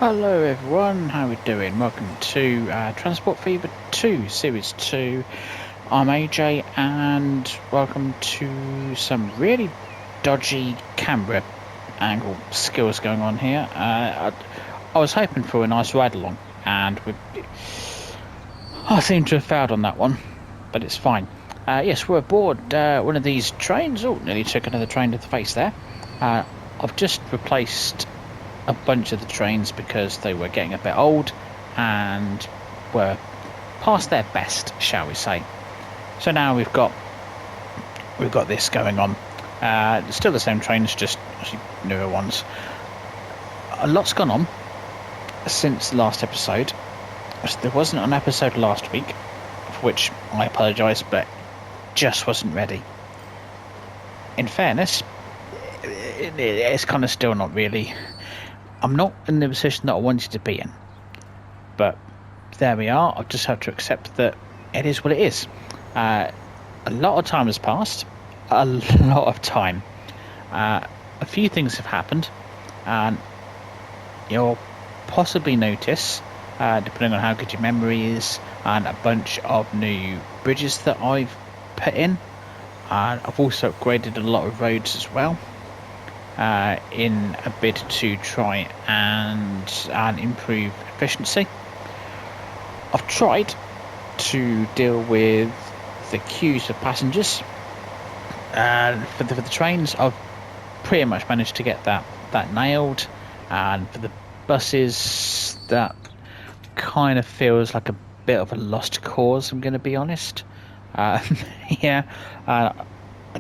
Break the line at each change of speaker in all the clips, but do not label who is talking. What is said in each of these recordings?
Hello everyone, how we doing? Welcome to Transport Fever 2, Series 2. I'm AJ and welcome to some really dodgy camera angle skills going on here. I was hoping for a nice ride along and I seem to have failed on that one, but it's fine. Yes, we're aboard one of these trains. Oh, nearly took another train to the face there. I've just replaced a bunch of the trains because they were getting a bit old and were past their best, shall we say. So now we've got this going on. Still the same trains, just actually newer ones. A lot's gone on since the last episode. There wasn't an episode last week, for which I apologise, but just wasn't ready. In fairness, it's kind of still not really. I'm not in the position that I wanted to be in, but there we are. I just have to accept that it is what it is. A lot of time has passed, a lot of time. A few things have happened, and you'll possibly notice, depending on how good your memory is, and a bunch of new bridges that I've put in. And I've also upgraded a lot of roads as well. In a bid to try and improve efficiency. I've tried to deal with the queues of passengers, and for the trains I've pretty much managed to get that nailed, and for the buses that kind of feels like a bit of a lost cause, I'm going to be honest. Yeah, I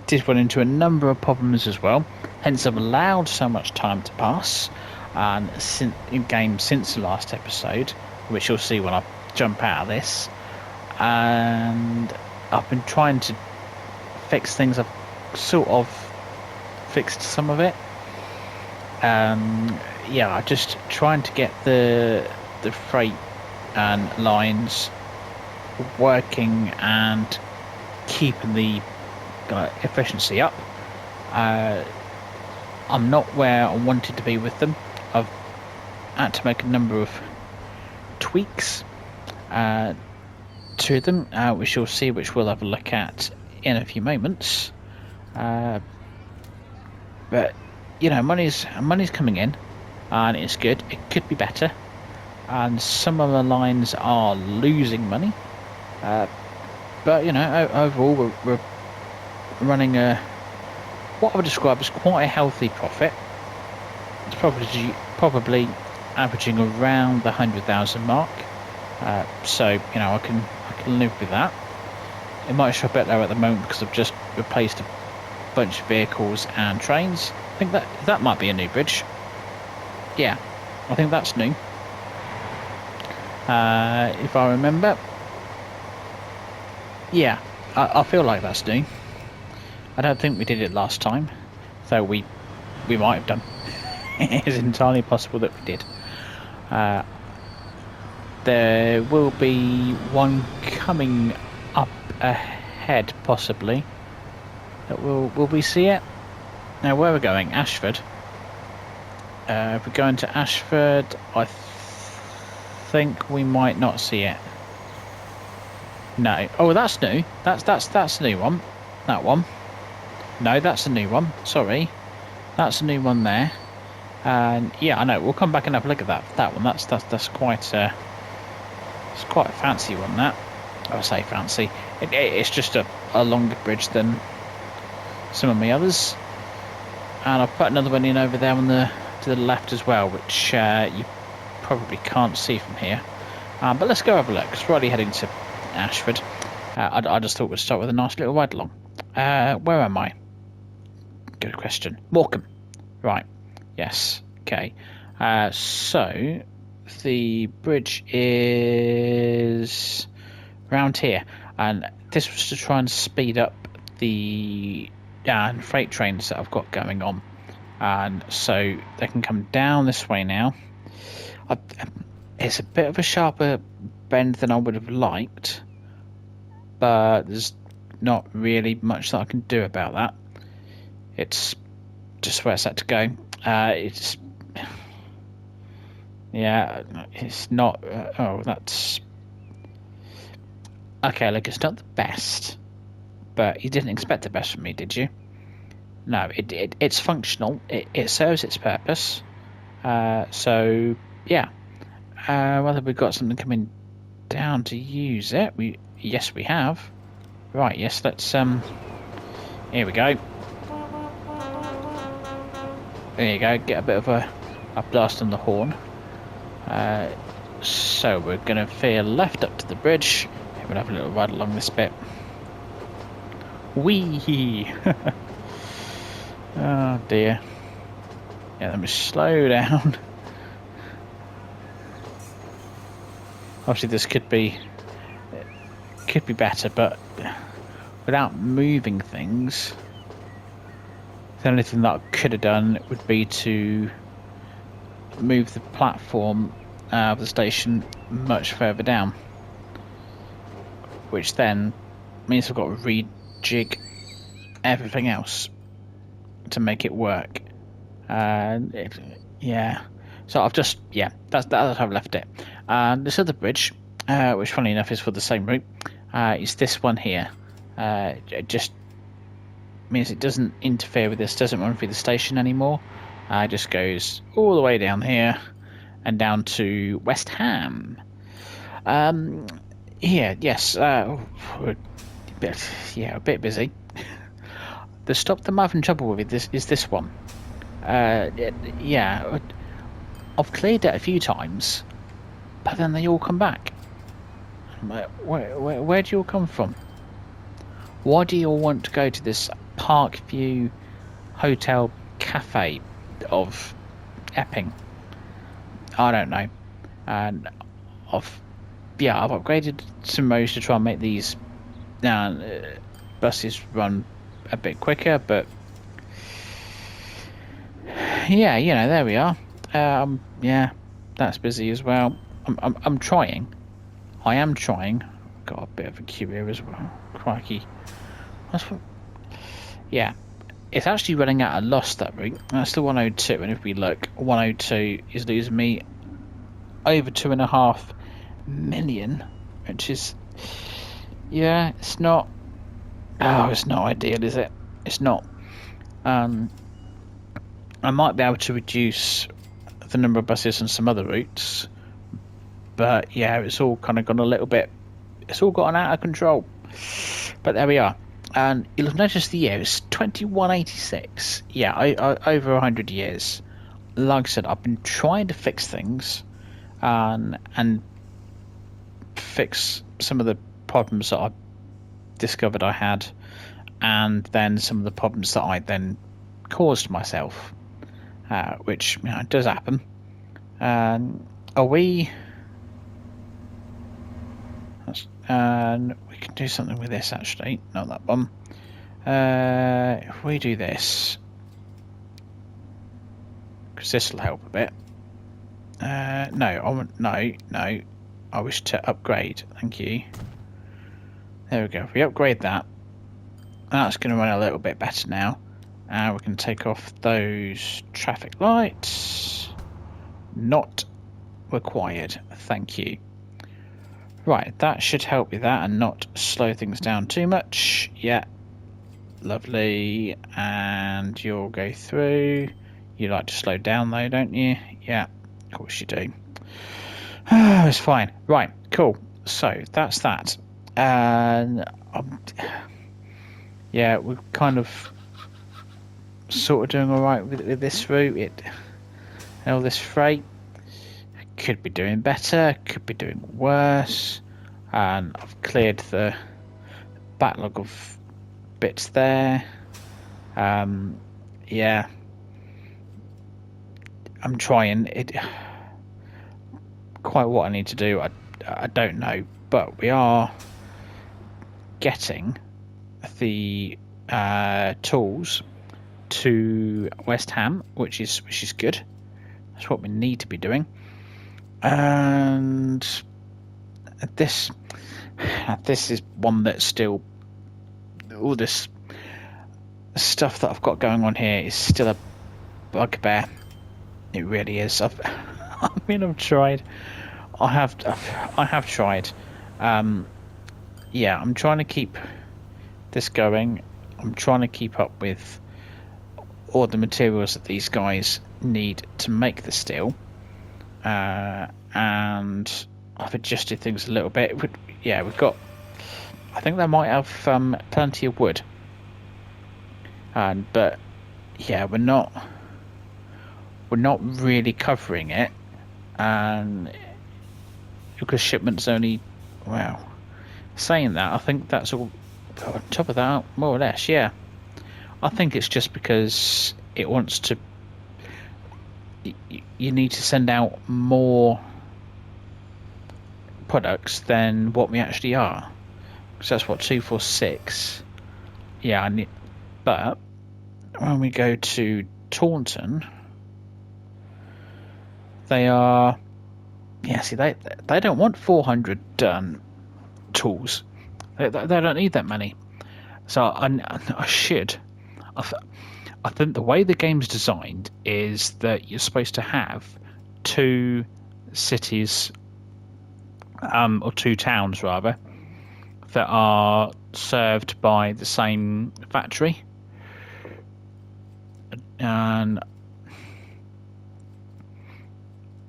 did run into a number of problems as well, hence I've allowed so much time to pass and since the last episode, which you'll see when I jump out of this, and I've been trying to fix things. I've sort of fixed some of it. Yeah, just trying to get the freight and lines working and keeping the efficiency up. I'm not where I wanted to be with them. I've had to make a number of tweaks to them, which you'll see, which we'll have a look at in a few moments. But you know, money's coming in, and it's good. It could be better, and some of the lines are losing money. But you know, overall, we're running what I would describe as quite a healthy profit. It's probably averaging around the 100,000 mark. So you know, I can live with that. It might show a bit lower at the moment because I've just replaced a bunch of vehicles and trains. I think that might be a new bridge. Yeah, I think that's new. If I remember. Yeah, I feel like that's new. I don't think we did it last time, though we might have done. It is entirely possible that we did. There will be one coming up ahead, possibly. Will we see it? Now, where we're going? Ashford. If we're going to Ashford, I think we might not see it. No. Oh, that's new. That's a new one. That one. No, that's a new one. Sorry, that's a new one there. And yeah, I know. We'll come back and have a look at that one. That's quite it's quite a fancy one. That I say fancy. It's just a longer bridge than some of my others. And I've put another one in over there on to the left as well, which you probably can't see from here. But let's go have a look. Because we're already heading to Ashford. I just thought we'd start with a nice little ride along. Where am I? Good question. Morecambe. Right. Yes. Okay. So the bridge is around here, and this was to try and speed up the freight trains that I've got going on, and so they can come down this way now. It's a bit of a sharper bend than I would have liked, but there's not really much that I can do about that. It's just where it's had to go. It's Yeah, it's not. Oh, that's okay. Look, it's not the best, but you didn't expect the best from me, did you? No, it's functional. It serves its purpose. So yeah. Whether we've got something coming down to use it, yes we have. Right, yes, let's here we go. There you go, get a bit of a blast on the horn. So we're gonna veer left up to the bridge. We'll have a little ride along this bit. Whee! Oh dear. Yeah, let me slow down. Obviously this could be better, but without moving things, the only thing that I could have done would be to move the platform of the station much further down, which then means I've got to rejig everything else to make it work. Yeah, so I've just that's how I've left it. This other bridge, which funnily enough is for the same route, is this one here. It just means it doesn't interfere with this, doesn't run through the station anymore. It just goes all the way down here and down to West Ham. Yes, we're a bit busy. The stop them having trouble with is this one. Yeah, I've cleared it a few times, but then they all come back. Where do you all come from? Why do you all want to go to this Parkview Hotel Cafe of Epping? I don't know. And I've upgraded some modes to try and make these buses run a bit quicker, but yeah, there we are. Yeah, that's busy as well. I'm trying. I am trying. Got a bit of a queue here as well. Crikey. Yeah, it's actually running out of loss, that route. That's the 102, and if we look, 102 is losing me over 2.5 million, which is, yeah, it's not. Oh, it's not ideal, is it? It's not. I might be able to reduce the number of buses on some other routes, but yeah, it's all kind of gone a little bit. It's all gotten out of control. But there we are. And you'll have noticed the year is 2186. Yeah, over 100 years. Like I said, I've been trying to fix things and fix some of the problems that I discovered I had, and then some of the problems that I then caused myself, which does happen. Are we? And we can do something with this actually, not that one. If we do this, because this will help a bit. No, I wish to upgrade. Thank you. There we go. If we upgrade that, that's going to run a little bit better now. We can take off those traffic lights. Not required. Thank you. Right, that should help with that and not slow things down too much. Yeah, lovely. And you'll go through. You like to slow down though, don't you? Yeah, of course you do. It's fine. Right, cool. So that's that. And yeah, we're kind of sort of doing all right with this route. All this freight. Could be doing better, could be doing worse, and I've cleared the backlog of bits there. Yeah, I'm trying it. Quite what I need to do, I don't know, but we are getting the tools to West Ham, which is good. That's what we need to be doing. And this is one that's still, all this stuff that I've got going on here is still a bugbear. It really is. I mean, I've tried. I have tried. Yeah, I'm trying to keep this going. I'm trying to keep up with all the materials that these guys need to make the steel, and I've adjusted things a little bit. Yeah, we've got. I think they might have plenty of wood, but yeah, we're not really covering it, and because shipments only, well, saying that, I think that's all on top of that, more or less. Yeah, I think it's just because it wants to. You need to send out more products than what we actually are, because that's what 246. Yeah, I need, but when we go to Taunton, they are. Yeah, see, they don't want 400 tools. They don't need that many. So I should. I think the way the game's designed is that you're supposed to have two cities, or two towns rather, that are served by the same factory. And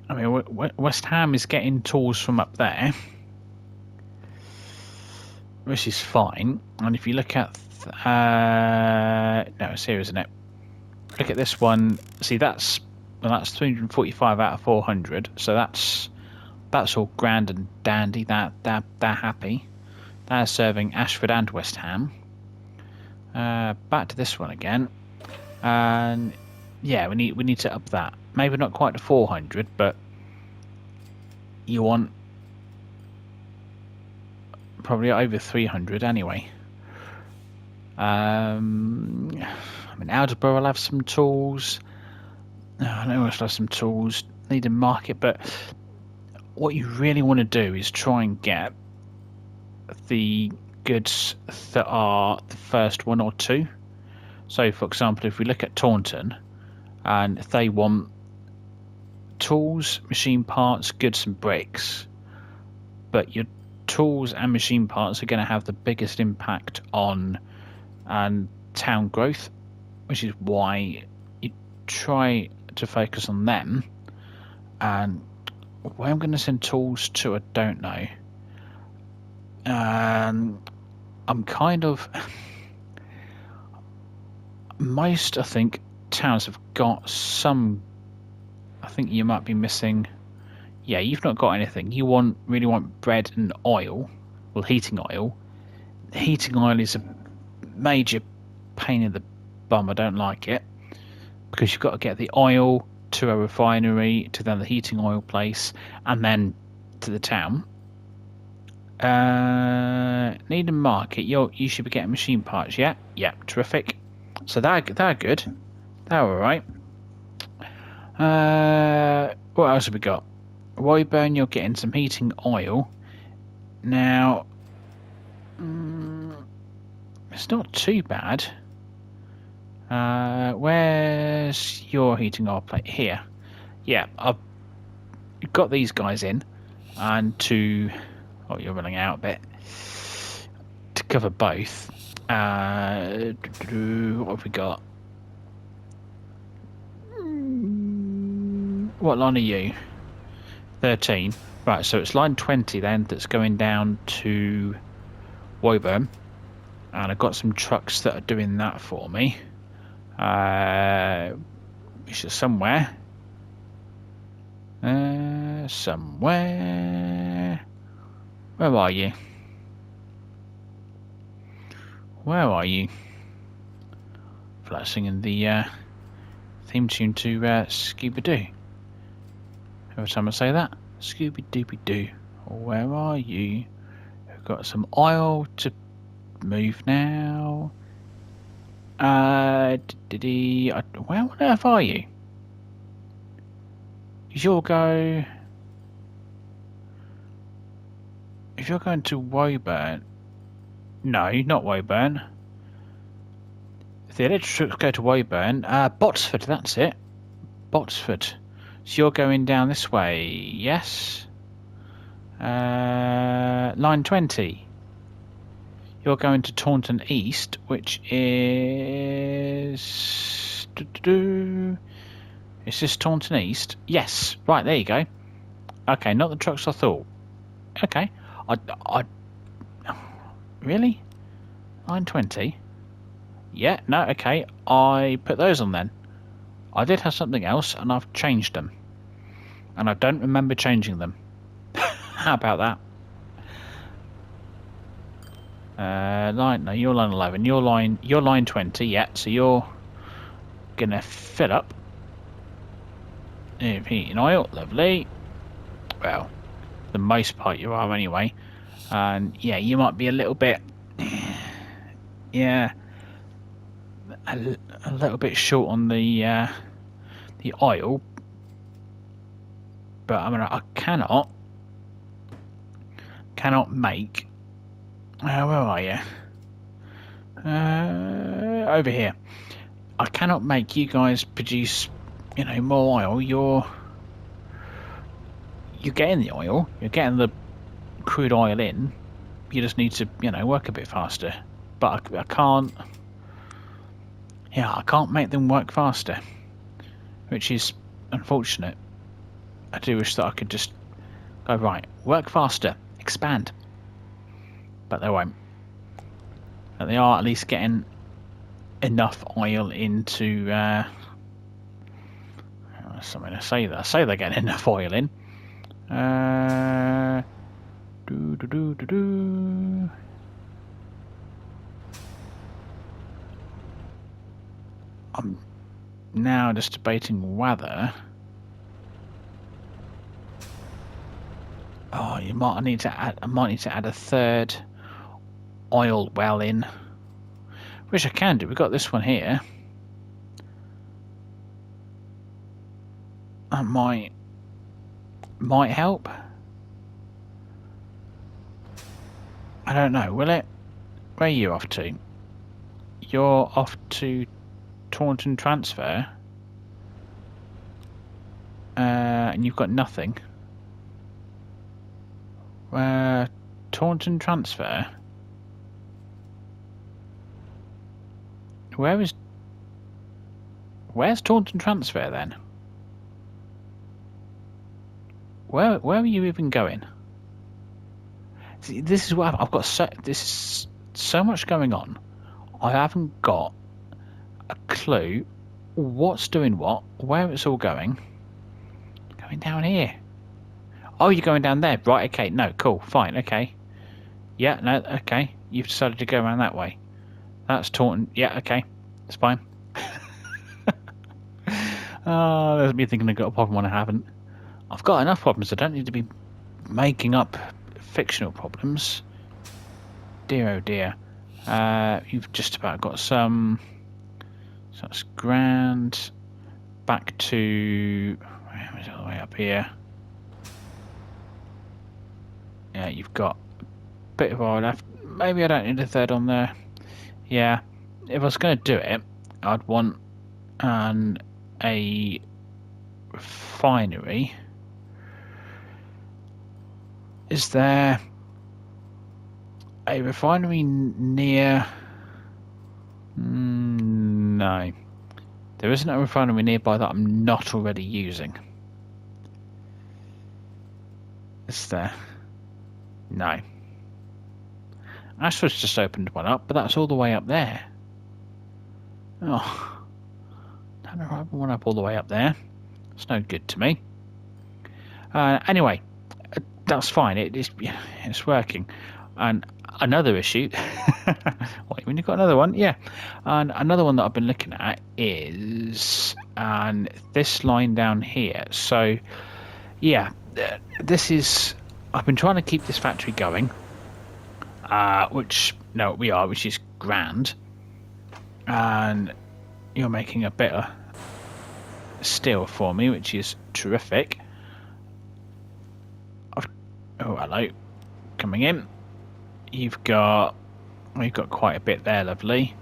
I mean, West Ham is getting tools from up there, which is fine. And if you look at no, it's here, isn't it? Look at this one. See, that's 345 out of 400. So that's all grand and dandy. They're happy. They're serving Ashford and West Ham. Back to this one again, and yeah, we need to up that. Maybe not quite to 400, but you want probably over 300 anyway. I mean, Aldeburgh will have some tools. I know we'll have some tools. Need a market, but what you really want to do is try and get the goods that are the first one or two. So, for example, if we look at Taunton, and they want tools, machine parts, goods, and bricks, but your tools and machine parts are going to have the biggest impact on town growth, which is why you try to focus on them. And where I'm going to send tools to, I don't know. I'm kind of most, I think, towns have got some. I think you might be missing. Yeah, you've not got anything. You really want bread and oil. Well, heating oil. Heating oil is a major pain in the bum. I don't like it, because you've got to get the oil to a refinery, to then the heating oil place, and then to the town. Need a market. You should be getting machine parts. Yeah, terrific. So they're good. They're all right. What else have we got? Woburn, you're getting some heating oil. Now, it's not too bad. Where's your heating oil plate? Here. Yeah, I've got these guys in, and oh, you're running out a bit. To cover both. What have we got? What line are you? 13. Right, so it's line 20 then that's going down to Woburn. And I've got some trucks that are doing that for me. Which is somewhere. Somewhere. Where are you? Where are you? I feel like singing the theme tune to Scooby-Doo. Every time I say that, Scooby-Dooby-Doo. Where are you? We've got some oil to move now. Where on earth are you? If you're going to Woburn, no, not Woburn. If the electric trucks go to Woburn, Botsford, that's it. Botsford. So you're going down this way, yes? Line 20. You're going to Taunton East, which is... Is this Taunton East? Yes. Right, there you go. Okay, not the trucks I thought. Okay. I really? Line 20? Yeah, no, okay. I put those on then. I did have something else, and I've changed them. And I don't remember changing them. How about that? No, you're line 11. You're line 20. Yeah, so you're gonna fill up. Heating oil, lovely. Well, the most part you are anyway. And yeah, you might be a little bit, yeah, a little bit short on the oil. But I mean, I cannot make. Where are you? Over here. I cannot make you guys produce, more oil. You're getting the oil. You're getting the crude oil in. You just need to, work a bit faster. But I can't. Yeah, I can't make them work faster, which is unfortunate. I do wish that I could just go right, work faster, expand. But they won't. But they are at least getting enough oil into something to say that. I say they're getting enough oil in. I'm now just debating whether I might need to add a third oil well in, which I can do. We've got this one here. That might help. I don't know, will it? Where are you off to? You're off to Taunton Transfer, and you've got nothing. Taunton Transfer. Where's Taunton Transfer then? Where are you even going? See, this is what I've got. This is so much going on. I haven't got a clue what's doing what, where it's all going. Going down here. Oh, you're going down there, right? Okay, no, cool, fine, okay. Yeah, no, okay. You've decided to go around that way. That's Taunton. Yeah, okay, it's fine. Oh, there's me thinking I've got a problem when I haven't. I've got enough problems. I don't need to be making up fictional problems. Dear oh dear. You've just about got some. So that's grand. Back to. Where is it? All the way up here. Yeah, you've got a bit of oil left. Maybe I don't need a third on there. Yeah, if I was going to do it, I'd want a refinery. Is there a refinery near? No. There isn't a refinery nearby that I'm not already using. Is there? No. Ashford's just opened one up, but that's all the way up there. Oh. I don't know, open one up all the way up there. It's no good to me. Anyway, that's fine. It's working. And another issue. What, when you've got another one? Yeah. And another one that I've been looking at is this line down here. So, yeah, this is. I've been trying to keep this factory going, which is grand. And you're making a bit of steel for me, which is terrific. Oh, hello. Coming in. You've got quite a bit there, lovely.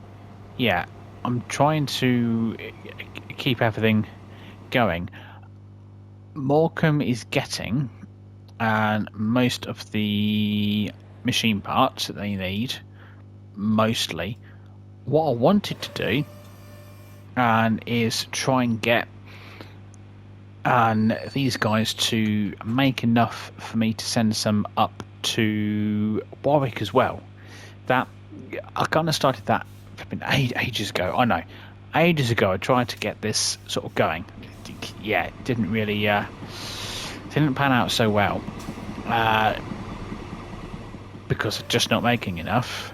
Yeah, I'm trying to keep everything going. Morecambe is getting and most of the machine parts that they need, mostly. What I wanted to do and is try and get these guys to make enough for me to send some up to Warwick as well. That I kind of started that ages ago. I know, ages ago. I tried to get this sort of going. Yeah, it didn't really didn't pan out so well because of just not making enough.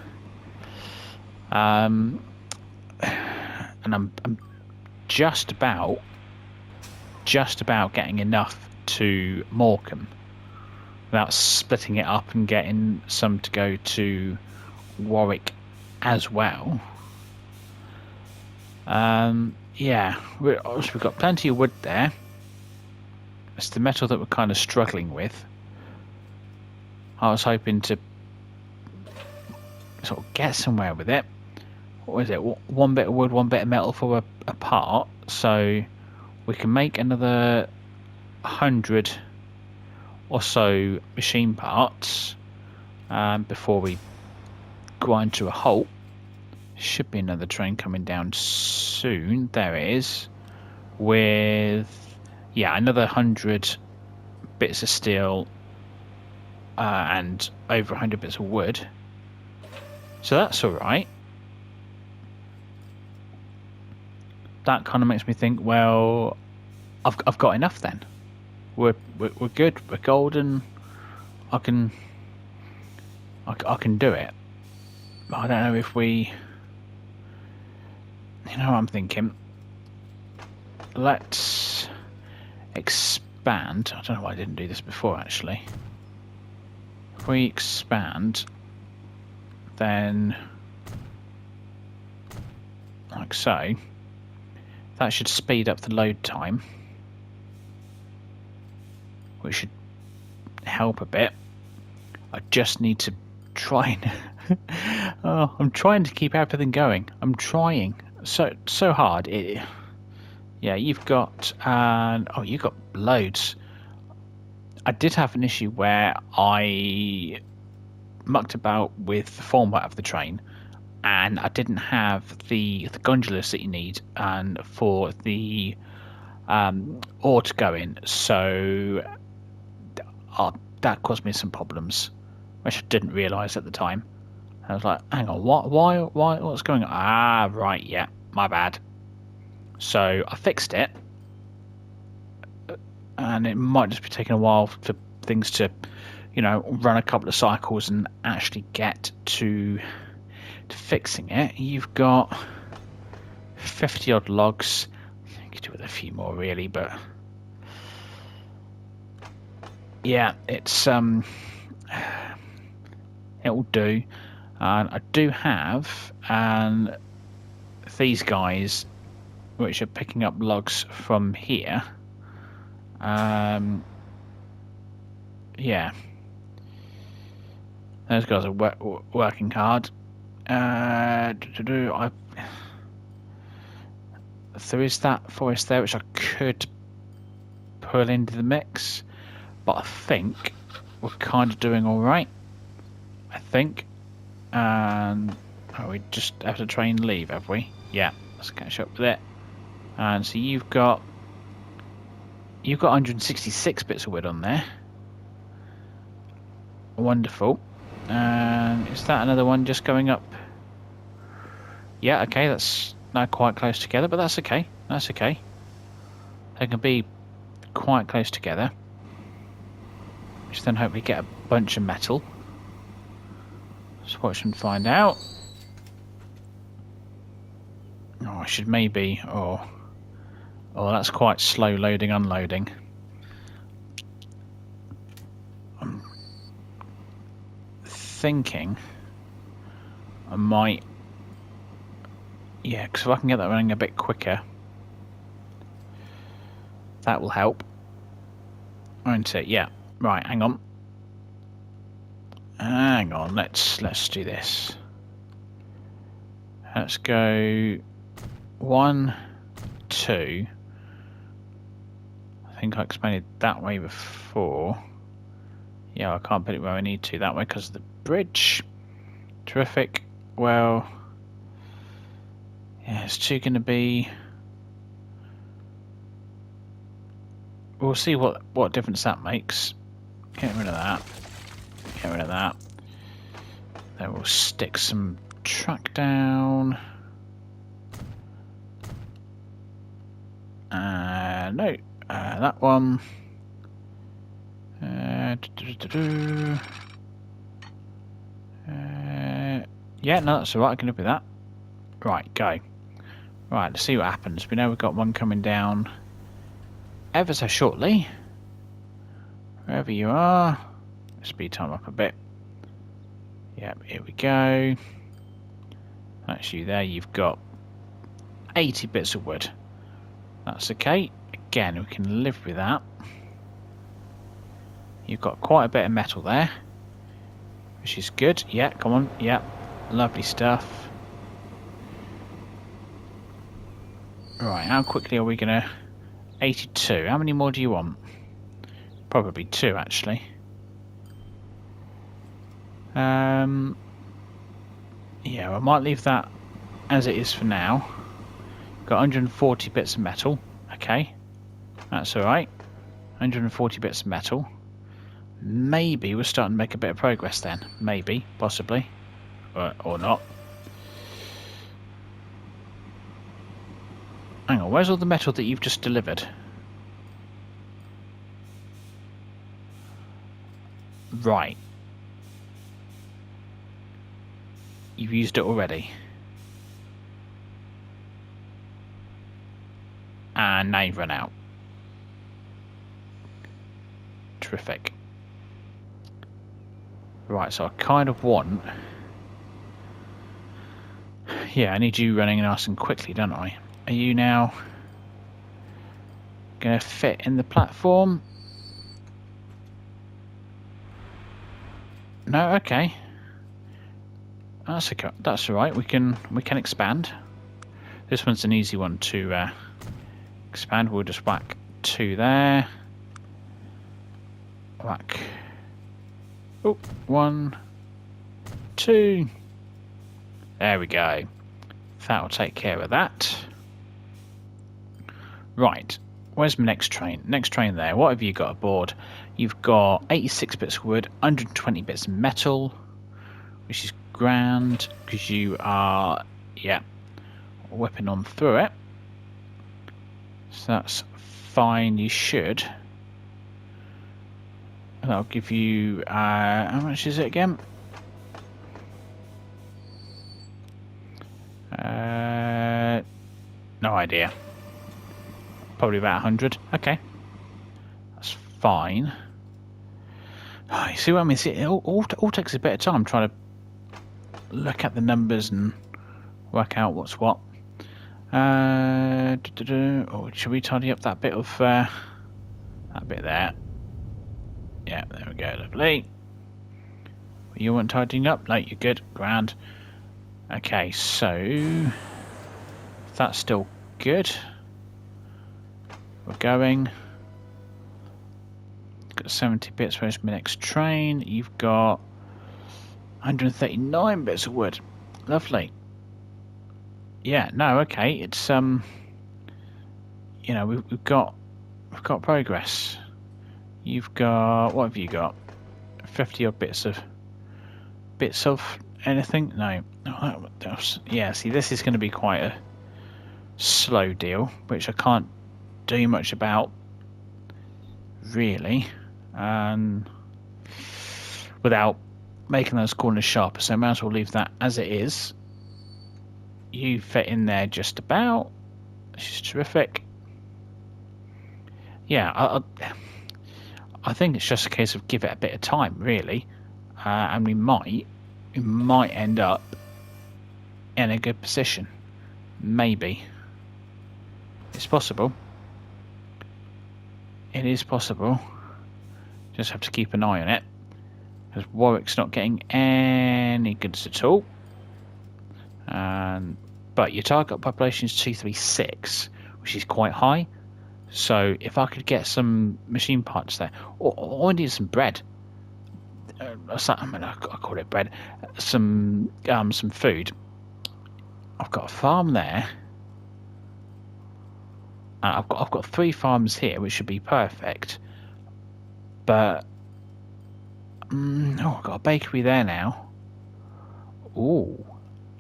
And I'm just about getting enough to Morecambe without splitting it up and getting some to go to Warwick as well. Yeah, we've got plenty of wood there. It's the metal that we're kind of struggling with. I was hoping to sort of get somewhere with it. What is it? One bit of wood, one bit of metal for a part, so we can make another 100 or so machine parts before we grind to a halt. Should be another train coming down soon. There it is. With, yeah, another 100 bits of steel and over 100 bits of wood. So that's alright. That kind of makes me think, well, I've got enough then. We're good. We're golden. I can do it. But I don't know if we. You know what I'm thinking? Let's expand. I don't know why I didn't do this before, actually. If we expand, then like so, that should speed up the load time, which should help a bit. I just need to try and I'm trying to keep everything going. I'm trying so hard. Yeah, you've got you've got loads. I did have an issue where I mucked about with the format of the train, and I didn't have the gondolas that you need and for the ore to go in. So that caused me some problems, which I didn't realise at the time. I was like, hang on, why, what's going on? Ah, right, yeah, my bad. So I fixed it, and it might just be taking a while for things to, run a couple of cycles and actually get to fixing it. You've got 50 odd logs. You could do with a few more, really, but yeah, it's it'll do. And I do have these guys which are picking up logs from here. Yeah, those guys are working hard. There is that forest there which I could pull into the mix, but I think we're kind of doing all right. I think. And we just have to try and leave, have we? Yeah, let's catch up with it. And so you've got 166 bits of wood on there. Wonderful. And is that another one just going up? Yeah, okay, that's not quite close together, but that's okay. That's okay. They can be quite close together. Which then hopefully get a bunch of metal. Let's watch and find out. Oh, I should maybe. Oh, that's quite slow loading, unloading. I'm thinking I might. Yeah, because if I can get that running a bit quicker, that will help. Won't it? Yeah. Right. Hang on. Hang on, let's do this. Let's go 1, 2. I think I explained it that way before. Yeah, I can't put it where I need to that way because of the bridge. Terrific. Well, yeah, it's two going to be... We'll see what difference that makes. Get rid of that. Get rid of that. Then we'll stick some track down. No, that one. Yeah, no, that's alright. I can live with that. Right, go. Right, let's see what happens. We know we've got one coming down ever so shortly. Wherever you are. Speed time up a bit. Yep, here we go. That's you there. You've got 80 bits of wood. That's okay. Again, we can live with that. You've got quite a bit of metal there, which is good. Yeah, come on. Yeah, lovely stuff. Right, how quickly are we going to... 82. How many more do you want? Probably 2, actually. Yeah, I might leave that as it is for now. Got 140 bits of metal. Okay, that's alright. 140 bits of metal. Maybe we're starting to make a bit of progress then. Maybe, possibly. Or not. Hang on, where's all the metal that you've just delivered? Right. You've used it already. And now you've run out. Terrific. Right, so I kind of want... Yeah, I need you running nice and quickly, don't I? Are you now going to fit in the platform? No, okay. That's okay. That's all right. We can expand. This one's an easy one to expand. We'll just whack 2 there. Whack. Oh, 1, 2. There we go. That'll take care of that. Right. Where's my next train? Next train there. What have you got aboard? You've got 86 bits of wood, 120 bits of metal, which is grand because you are, yeah, whipping on through it. So that's fine. You should. And that'll give you, how much is it again? No idea. Probably about 100. Okay. That's fine. Oh, you see what I mean? See, it all takes a bit of time trying to look at the numbers and work out what's what. Oh, should we tidy up that bit of that bit there? Yeah, there we go, lovely. You want tidying up? No, you're good, grand. Okay, so that's still good. We're going. Got 70 bits. Where's my next train? You've got 139 bits of wood. Lovely. Yeah. No. Okay. It's you know, we've got progress. You've got, what have you got? 50 odd bits of anything? No. Oh, yeah. See, this is going to be quite a slow deal, which I can't do much about, really, without making those corners sharper. So I might as well leave that as it is. You fit in there just about, which is terrific. Yeah, I think it's just a case of give it a bit of time, really, and we might end up in a good position. Maybe. It's possible. It is possible. Just have to keep an eye on it, because Warwick's not getting any goods at all. But your target population is 236, which is quite high. So if I could get some machine parts there, or I need some bread. I mean, I call it bread. Some food. I've got a farm there. I've got 3 farms here, which should be perfect. But I've got a bakery there now. Ooh,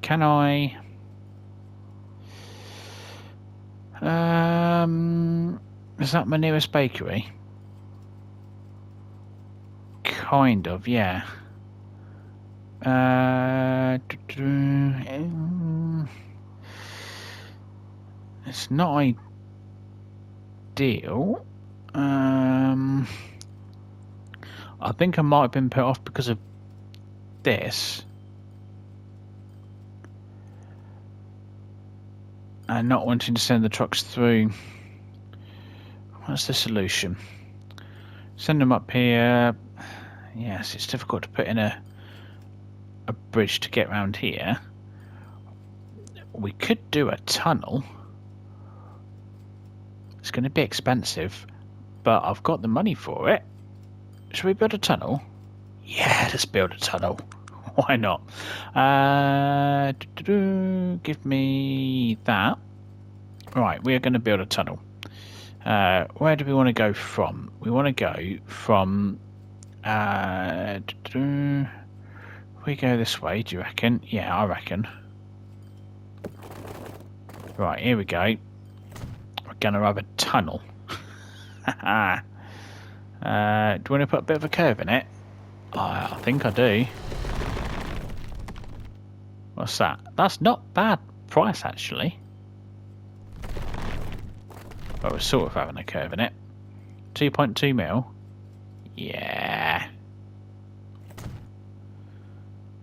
can I? Is that my nearest bakery? Kind of, yeah. It's not ideal. I think I might have been put off because of this. And not wanting to send the trucks through. What's the solution? Send them up here. Yes, it's difficult to put in a bridge to get around here. We could do a tunnel. It's going to be expensive, but I've got the money for it. Should we build a tunnel? Yeah, let's build a tunnel. Why not? Give me that. Right, we are going to build a tunnel. Where do we want to go from? We want to go from... we go this way, do you reckon? Yeah, I reckon. Right, here we go. We're going to have a tunnel. Do you want to put a bit of a curve in it? I think I do. What's that? That's not bad price, actually. But we're sort of having a curve in it. 2.2 mil. Yeah.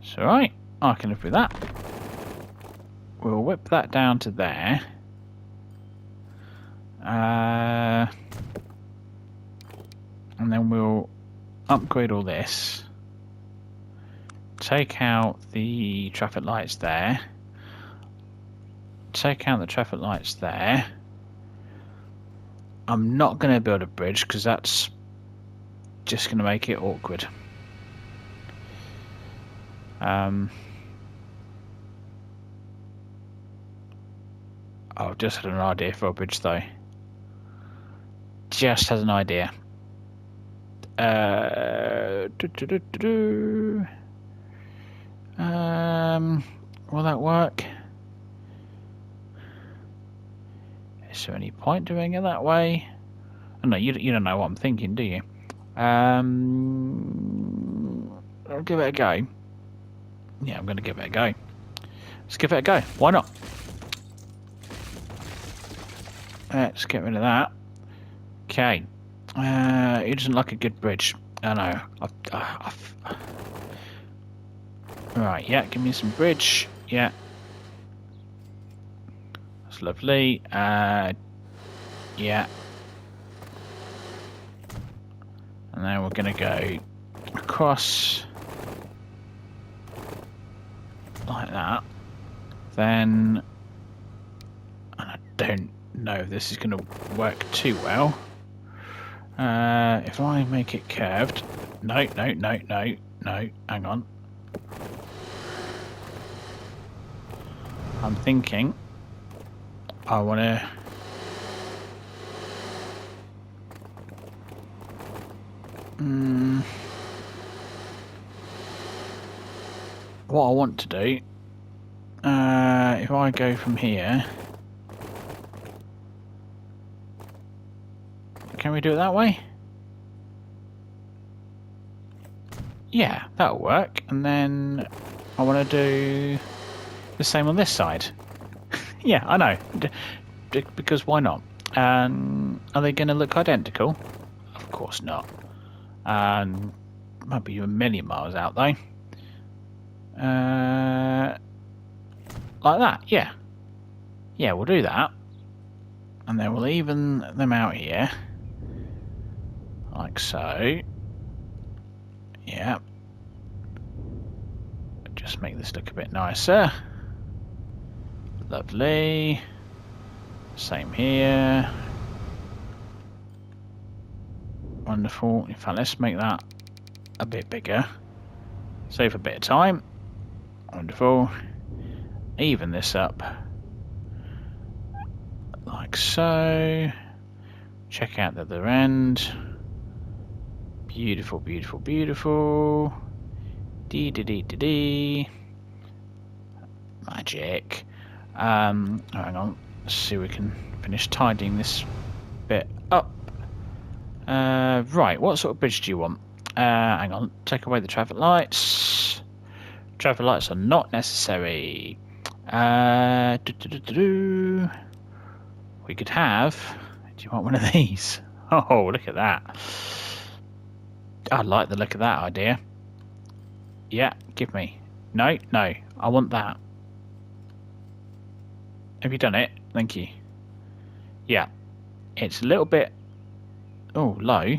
It's alright. I can live with that. We'll whip that down to there. And then we'll upgrade all this. Take out the traffic lights there. Take out the traffic lights there. I'm not going to build a bridge because that's just going to make it awkward. I've just had an idea for a bridge though. Just has an idea. Will that work? Is there any point doing it that way? Oh, no, you don't know what I'm thinking, do you? I'll give it a go. Yeah, I'm going to give it a go. Let's give it a go. Why not? Let's get rid of that. Okay. It doesn't like a good bridge. I know. Right, yeah, give me some bridge. Yeah. That's lovely. Yeah. And then we're going to go across like that. Then, and I don't know if this is going to work too well. If I make it curved, no, hang on. I'm thinking I want to what I want to do, if I go from here, can we do it that way? Yeah, that'll work. And then I want to do the same on this side. Yeah, I know. Because why not? Are they going to look identical? Of course not. Might be a million miles out though. Like that, yeah. Yeah, we'll do that. And then we'll even them out here. Like so. Yeah. Just make this look a bit nicer. Lovely. Same here. Wonderful. In fact, let's make that a bit bigger. Save a bit of time. Wonderful. Even this up. Like so. Check out the other end. Beautiful, beautiful, beautiful. Dee dee dee dee dee. Magic. Hang on. Let's see if we can finish tidying this bit up. Right, what sort of bridge do you want? Hang on. Take away the traffic lights. Traffic lights are not necessary. We could have... Do you want one of these? Oh, look at that. I like the look of that idea. Yeah, give me. No, no, I want that. Have you done it? Thank you. Yeah, it's a little bit low.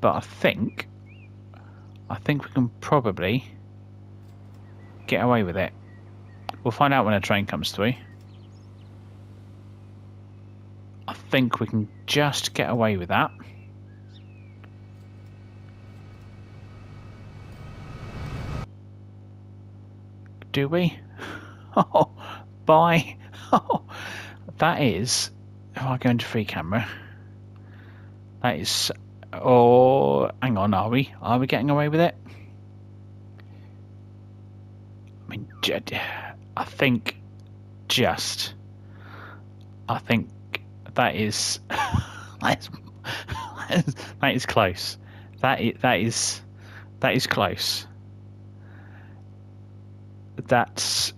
But I think we can probably get away with it. We'll find out when a train comes through. I think we can just get away with that. Do we? Oh, bye. Oh, that is... If I go into free camera... That is... Oh, hang on, are we? Are we getting away with it? I mean, I think that is that is close. That is close. That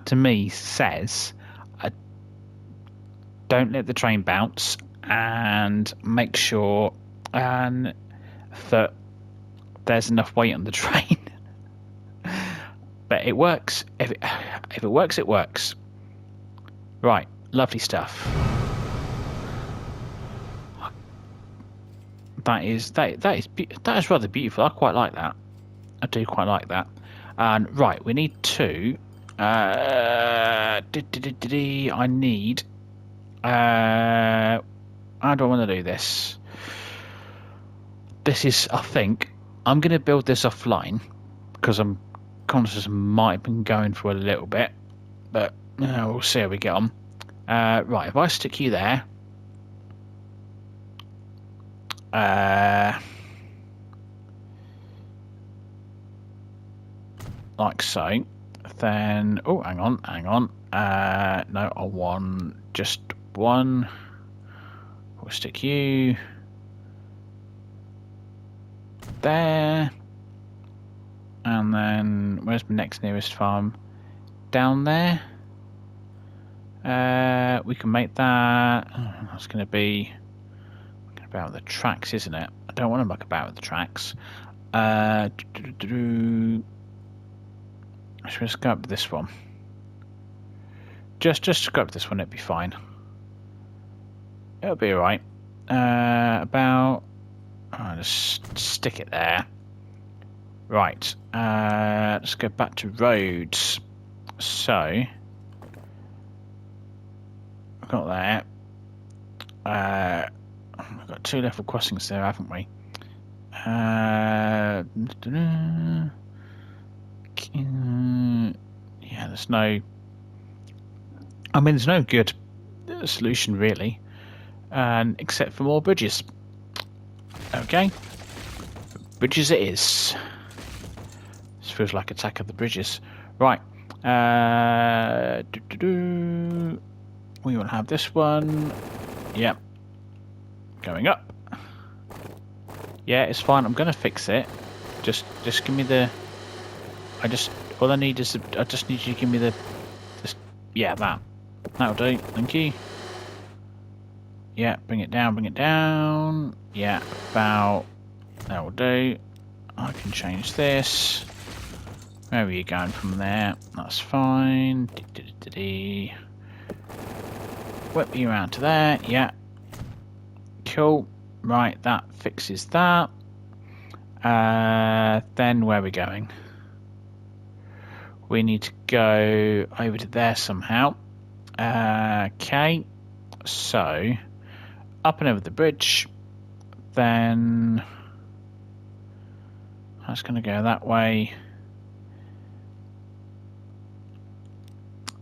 to me says, don't let the train bounce, and make sure that there's enough weight on the train. But it works. If it works, it works. Right, lovely stuff. That is rather beautiful. I quite like that. I do quite like that. And right, we need to. I need. How do I want to do this? This is, I think, I'm going to build this offline because I'm conscious I might have been going for a little bit, but we'll see how we get on. Right, if I stick you there, like so, then hang on. No, I want just one. We'll stick you there, and then where's my next nearest farm? Down there. We can make that. That's going to be about the tracks, isn't it? I don't want to muck about with the tracks. Should we just go up with this one? Just go up with this one. It'll be fine. It'll be alright. I'll just stick it there. Right. Let's go back to roads. So I've got there. We've got 2 level crossings there, haven't we? Yeah, there's no. I mean, there's no good solution really, except for more bridges. Okay, bridges it is. This feels like Attack of the Bridges, right? We want to have this one. Yep, going up. Yeah, it's fine. I'm gonna fix it. Just give me the. All I need is. I just need you to give me the. Yeah, that'll do. Thank you. Yeah, bring it down. Bring it down. Yeah, about. That will do. I can change this. Where are you going from there? That's fine. Whip you around to there. Yeah. Cool. Right, that fixes that. Then where are we going? We need to go over to there somehow. Okay. So up and over the bridge, then that's going to go that way.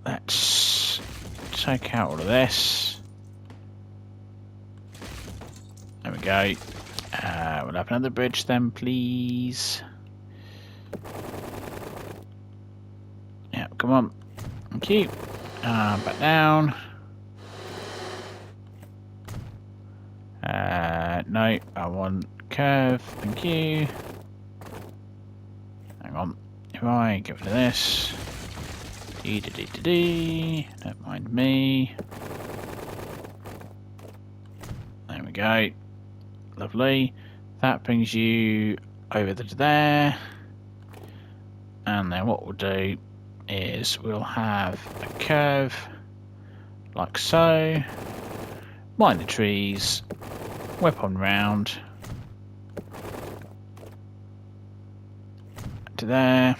Let's take out all of this. There we go. We'll have another bridge then, please. Yeah, come on. Thank you. Back down. No, I want curve. Thank you. Hang on. If I get rid of this. Don't mind me. There we go. Lovely. That brings you over to there. And then what we'll do is we'll have a curve like so. Mind the trees. Whip on round to there.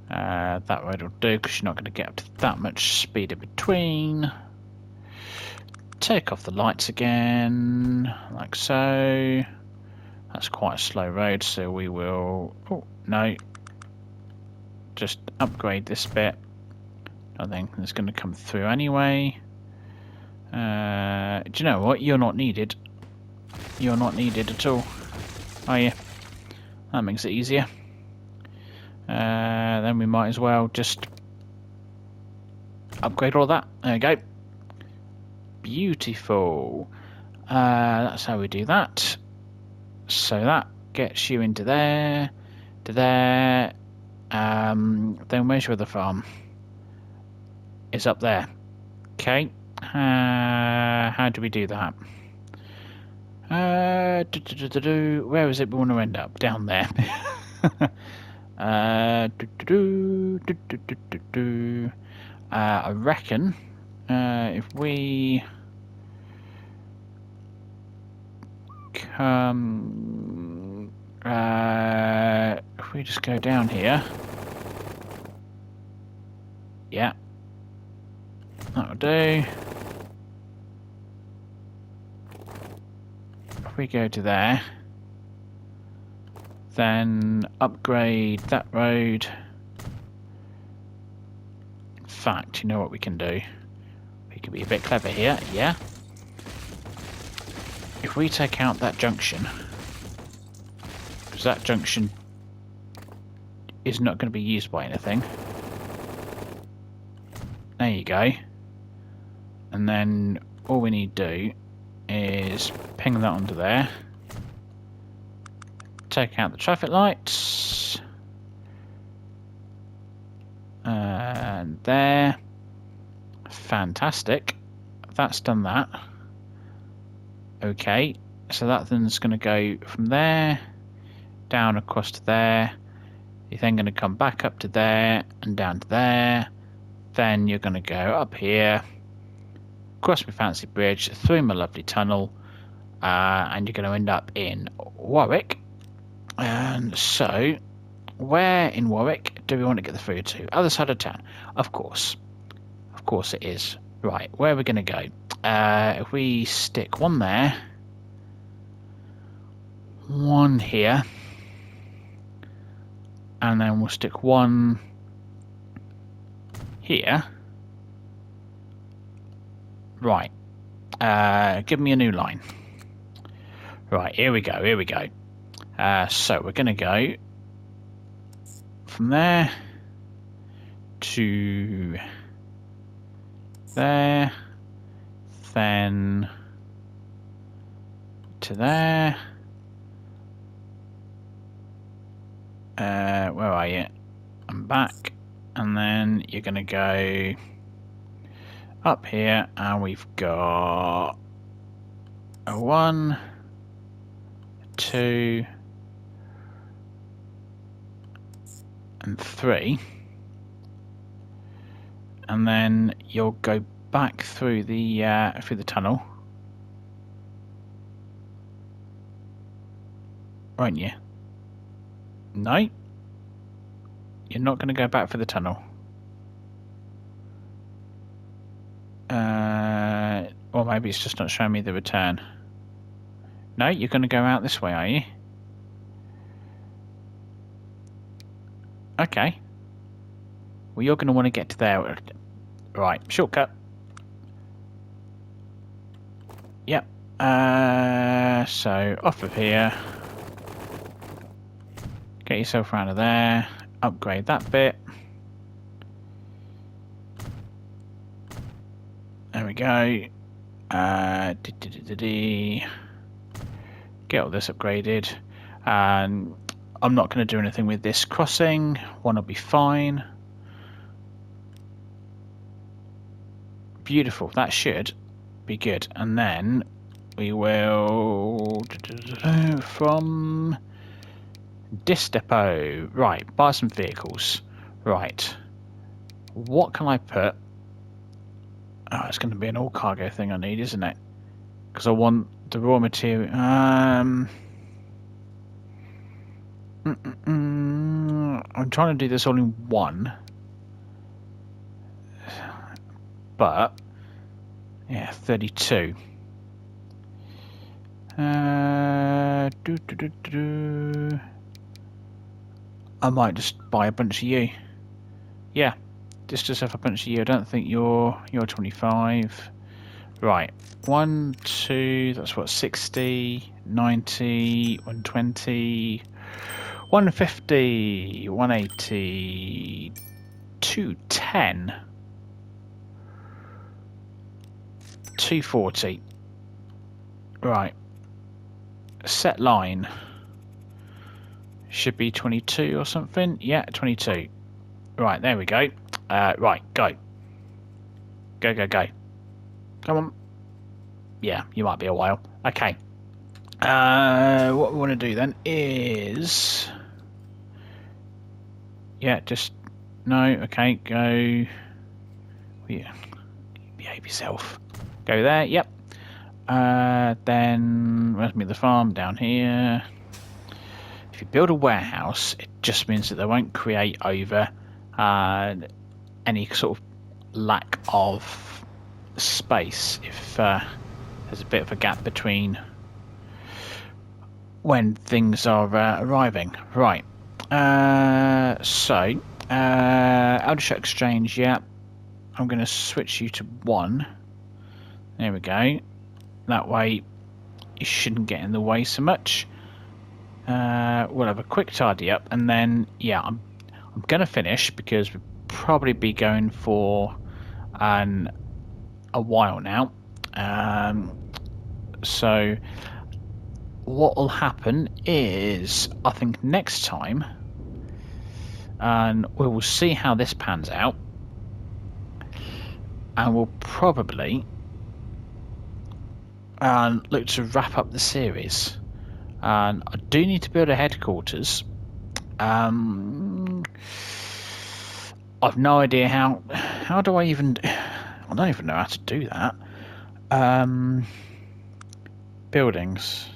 That road will do because you're not going to get up to that much speed in between. Take off the lights again, like so. That's quite a slow road, so we will... Oh, no. Just upgrade this bit. I think it's going to come through anyway. Do you know what? You're not needed. You're not needed at all, are you? That makes it easier. Then we might as well just upgrade all that. There we go. Beautiful. That's how we do that. So that gets you into there, to there. Then where's your other farm? It's up there. Okay. How do we do that? Where is it we want to end up? Down there. I reckon if we come, if we just go down here, yeah, that'll do. If we go to there, then upgrade that road. In fact, you know what we can do? We can be a bit clever here, yeah? If we take out that junction, because that junction is not going to be used by anything. There you go. And then all we need to do is ping that onto there. Take out the traffic lights. And there. Fantastic. That's done that. Okay, so that then's going to go from there down across to there. You're then going to come back up to there and down to there. Then you're going to go up here, across my fancy bridge, through my lovely tunnel, and you're going to end up in Warwick. And so, where in Warwick do we want to get the food to? Other side of town, of course. Of course it is. Right, where are we going to go? If we stick one there, one here, and then we'll stick one here. Right. Give me a new line. Right, here we go, here we go. So we're going to go from there to there, then to there. Where are you? I'm back. And then you're going to go up here, and we've got a 1, 2, and 3. And then you'll go back through the tunnel, won't you? No, you're not going to go back for the tunnel. Or maybe it's just not showing me the return. No, you're going to go out this way, are you? Okay. Well, you're going to want to get to there. Right, shortcut. Yep. So, off of here. Get yourself around to there. Upgrade that bit. There we go. Get all this upgraded. And I'm not going to do anything with this crossing. One will be fine. Beautiful. That should be good. And then we will from this depot. Right, buy some vehicles. Right. What can I put? Oh, it's going to be an all cargo thing I need, isn't it? Because I want the raw material. I'm trying to do this all in one. But yeah, 32. I might just buy a bunch of you. Yeah, just have a bunch of you. I don't think you're 25. Right, 1, 2. That's what, 60, 90, 120, 150, 180, 210. 240. Right. Set line. Should be 22 or something. Yeah, 22. Right, there we go. Right, go. Go, go, go. Come on. Yeah, you might be a while. Okay. What we want to do then is... Yeah, just... No, okay, go... Yeah. Behave yourself. Go there, yep. Then, where's me the farm? Down here. If you build a warehouse, it just means that they won't create over any sort of lack of space if there's a bit of a gap between when things are arriving. Right. So, Eldershire Exchange, yeah. I'm going to switch you to 1. There we go. That way you shouldn't get in the way so much. We'll have a quick tidy up, and then yeah, I'm going to finish because we'll probably be going for a while now. So what will happen is, I think next time, and we will see how this pans out, and we'll probably look to wrap up the series. And I do need to build a headquarters. I've no idea how do I even... I don't even know how to do that. Buildings.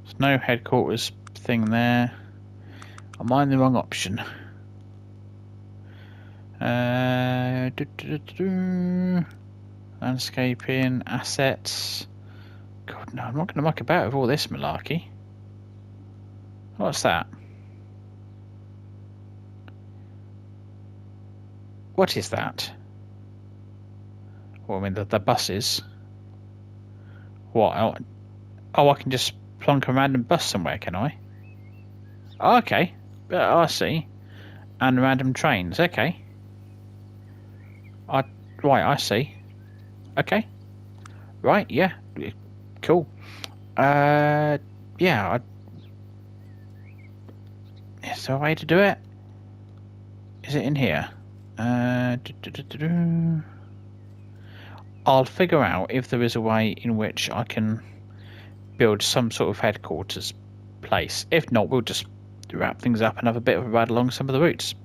There's no headquarters thing there. Am I in the wrong option? Landscaping, assets. God, no, I'm not going to muck about with all this malarkey. What's that? What is that? Well, I mean, the buses. What? Oh, I can just plonk a random bus somewhere, can I? Oh, okay. I see. And random trains, okay. Right, I see. Okay. Right, yeah. Cool. Yeah, is there a way to do it? Is it in here? I'll figure out if there is a way in which I can build some sort of headquarters place. If not, we'll just wrap things up and have a bit of a ride along some of the routes.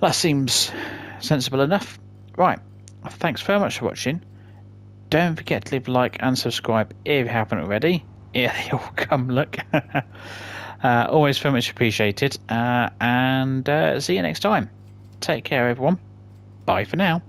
That seems sensible enough. Right, thanks very much for watching. Don't forget to leave a like and subscribe if you haven't already. Yeah, they all come, look. Always very much appreciated. And see you next time. Take care, everyone. Bye for now.